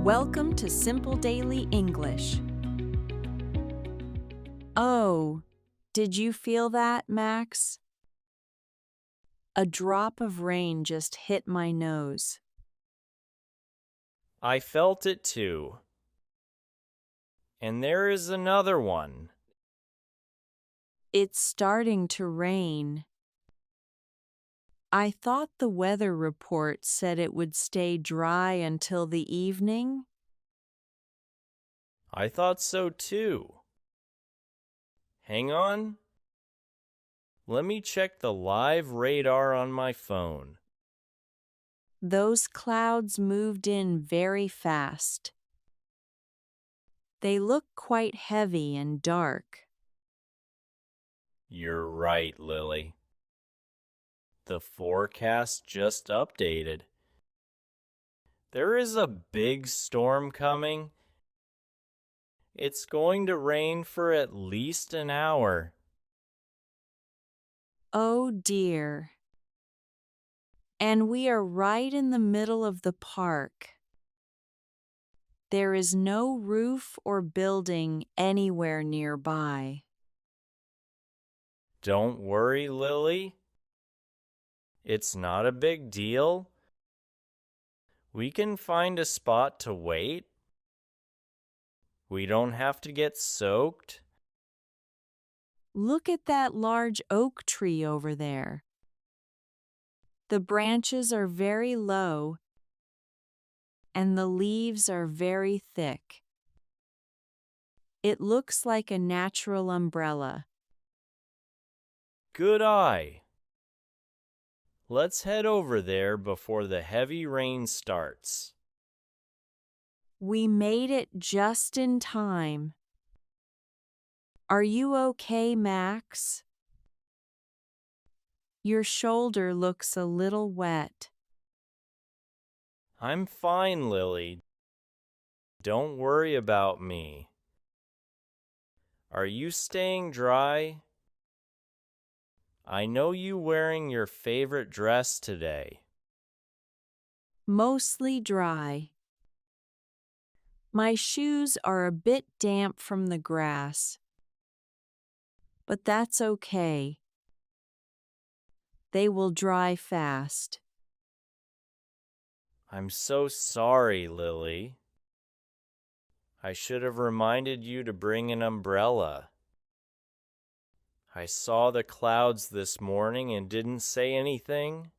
Welcome to Simple Daily English. Oh, did you feel that, Max? A drop of rain just hit my nose. I felt it too. And there is another one. It's starting to rain. I thought the weather report said it would stay dry until the evening. I thought so too. Hang on. Let me check the live radar on my phone. Those clouds moved in very fast. They look quite heavy and dark. You're right, Lily. The forecast just updated. There is a big storm coming. It's going to rain for at least an hour. Oh dear. And we are right in the middle of the park. There is no roof or building anywhere nearby. Don't worry, Lily. It's not a big deal. We can find a spot to wait. We don't have to get soaked. Look at that large oak tree over there. The branches are very low and the leaves are very thick. It looks like a natural umbrella. Good eye. Let's head over there before the heavy rain starts. We made it just in time. Are you okay, Max? Your shoulder looks a little wet. I'm fine, Lily. Don't worry about me. Are you staying dry? I know you wearing your favorite dress today. Mostly dry. My shoes are a bit damp from the grass. But that's okay. They will dry fast. I'm so sorry, Lily. I should have reminded you to bring an umbrella. I saw the clouds this morning and didn't say anything.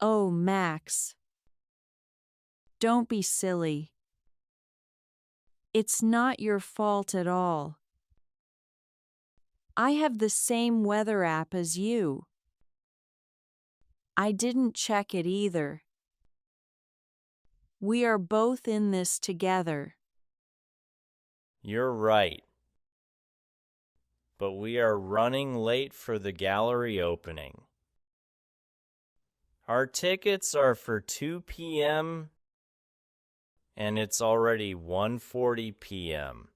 Oh, Max. Don't be silly. It's not your fault at all. I have the same weather app as you. I didn't check it either. We are both in this together. You're right. But we are running late for the gallery opening. Our tickets are for 2 p.m. and it's already 1:40 p.m.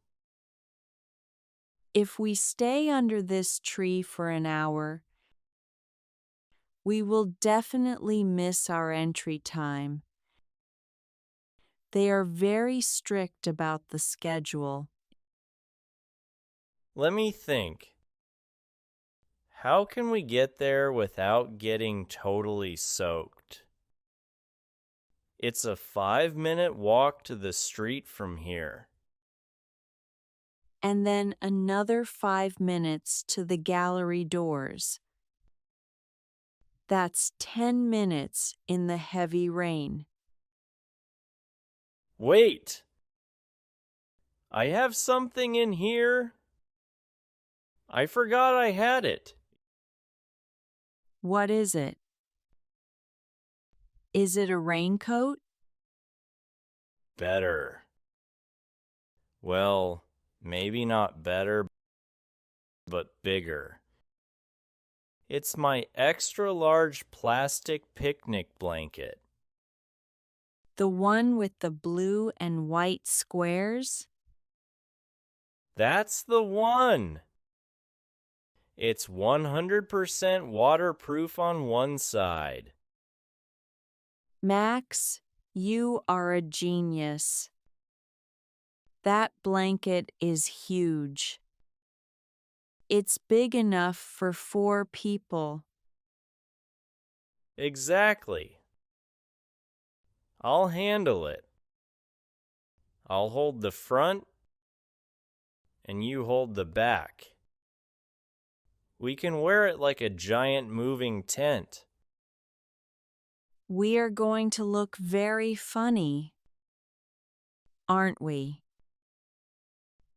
If we stay under this tree for an hour, we will definitely miss our entry time. They are very strict about the schedule. Let me think. How can we get there without getting totally soaked? It's a 5-minute walk to the street from here. And then another 5 minutes to the gallery doors. That's 10 minutes in the heavy rain. Wait! I have something in here. I forgot I had it. What is it? Is it a raincoat? Better. Well, maybe not better, but bigger. It's my extra large plastic picnic blanket. The one with the blue and white squares? That's the one! It's 100% waterproof on one side. Max, You are a genius. That blanket is huge. It's big enough for 4 people. Exactly. I'll handle it. I'll hold the front, and you hold the back. We can wear it like a giant moving tent. We are going to look very funny, aren't we?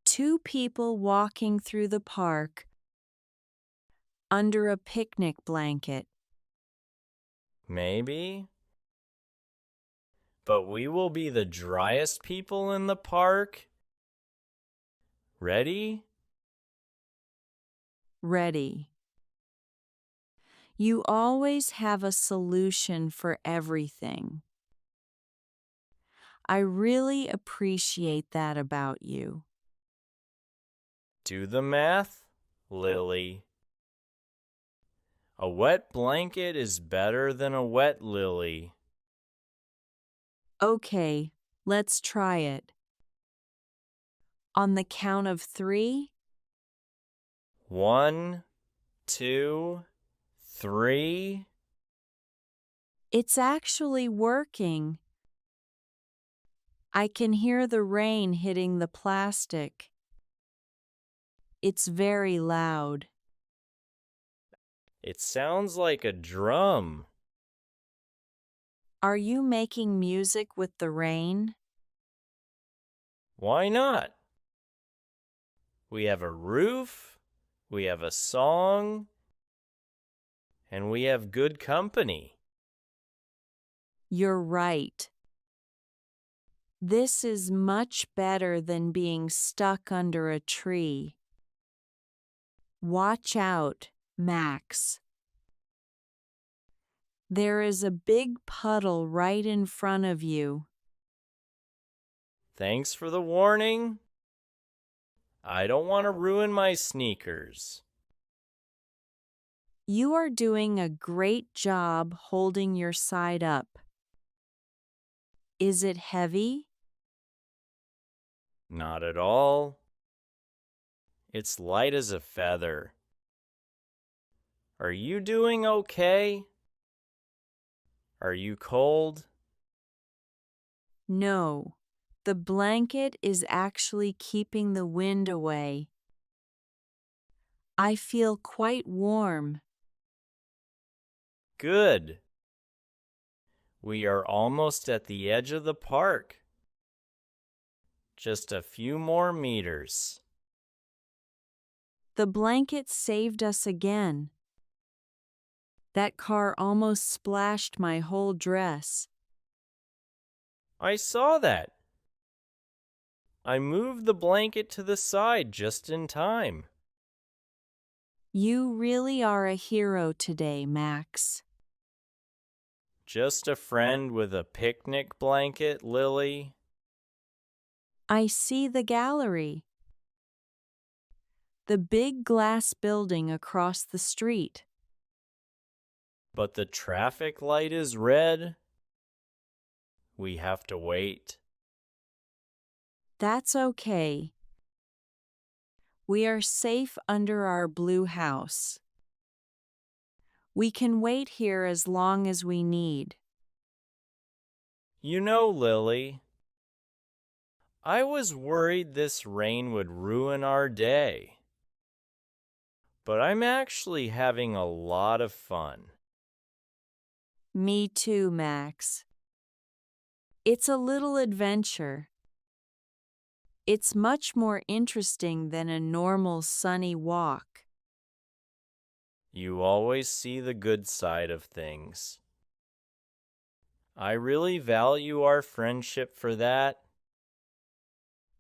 2 people walking through the park under a picnic blanket. Maybe. But we will be the driest people in the park. Ready? Ready. You always have a solution for everything. I really appreciate that about you. Do the math, Lily. A wet blanket is better than a wet lily. Okay, let's try it. On the count of 3, 1, 2, 3. it's actually working. I can hear the rain hitting the plastic. It's very loud. It sounds like a drum. Are you making music with the rain? Why not? We have a roof, we have a song, and we have good company. You're right. This is much better than being stuck under a tree. Watch out, Max. There is a big puddle right in front of you. Thanks for the warning. I don't want to ruin my sneakers. You are doing a great job holding your side up. Is it heavy? Not at all. It's light as a feather. Are you doing okay? Are you cold? No, the blanket is actually keeping the wind away. I feel quite warm. Good. We are almost at the edge of the park. Just a few more meters. The blanket saved us again. That car almost splashed my whole dress. I saw that. I moved the blanket to the side just in time. You really are a hero today, Max. Just a friend with a picnic blanket, Lily. I see the gallery. The big glass building across the street. But the traffic light is red. We have to wait. That's okay. We are safe under our blue house. We can wait here as long as we need. You know, Lily, I was worried this rain would ruin our day. But I'm actually having a lot of fun. Me too, Max. It's a little adventure. It's much more interesting than a normal sunny walk. You always see the good side of things. I really value our friendship for that.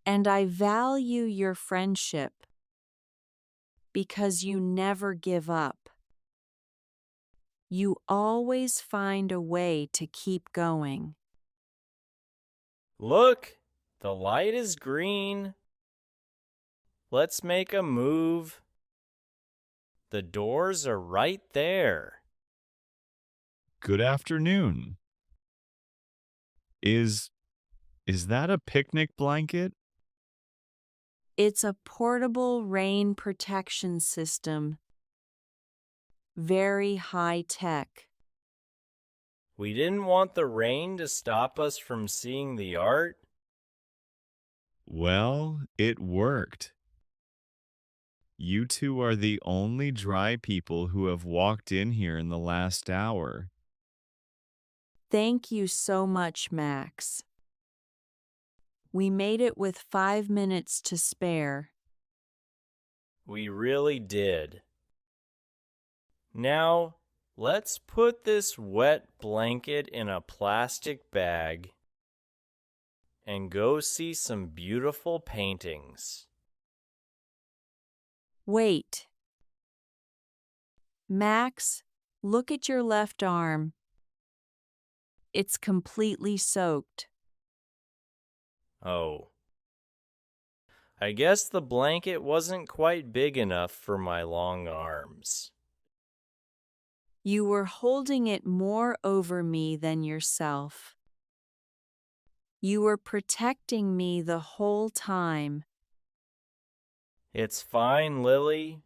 And I value your friendship because you never give up. You always find a way to keep going. Look, the light is green. Let's make a move. The doors are right there. Good afternoon. Is is that a picnic blanket? It's a portable rain protection system, very high tech. We didn't want the rain to stop us from seeing the art. Well, it worked. You two are the only dry people who have walked in here in the last hour. Thank you so much, Max. We made it with 5 minutes to spare. We really did. Now, let's put this wet blanket in a plastic bag and go see some beautiful paintings. Wait. Max, look at your left arm. It's completely soaked. Oh. I guess the blanket wasn't quite big enough for my long arms. You were holding it more over me than yourself. You were protecting me the whole time. It's fine, Lily.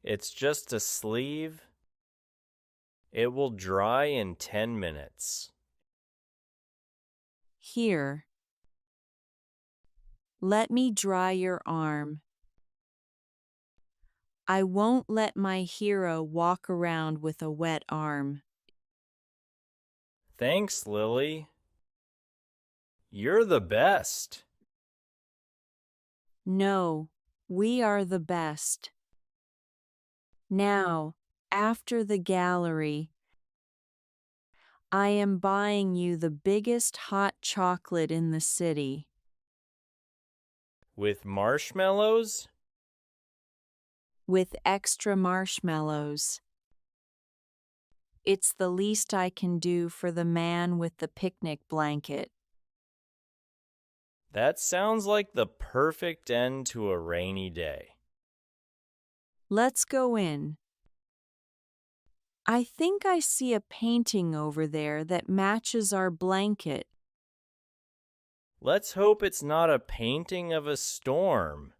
It's just a sleeve. It will dry in 10 minutes. Here. Let me dry your arm. I won't let my hero walk around with a wet arm. Thanks, Lily. You're the best. No, we are the best. Now, after the gallery, I am buying you the biggest hot chocolate in the city. With marshmallows? With extra marshmallows. It's the least I can do for the man with the picnic blanket. That sounds like the perfect end to a rainy day. Let's go in. I think I see a painting over there that matches our blanket. Let's hope it's not a painting of a storm.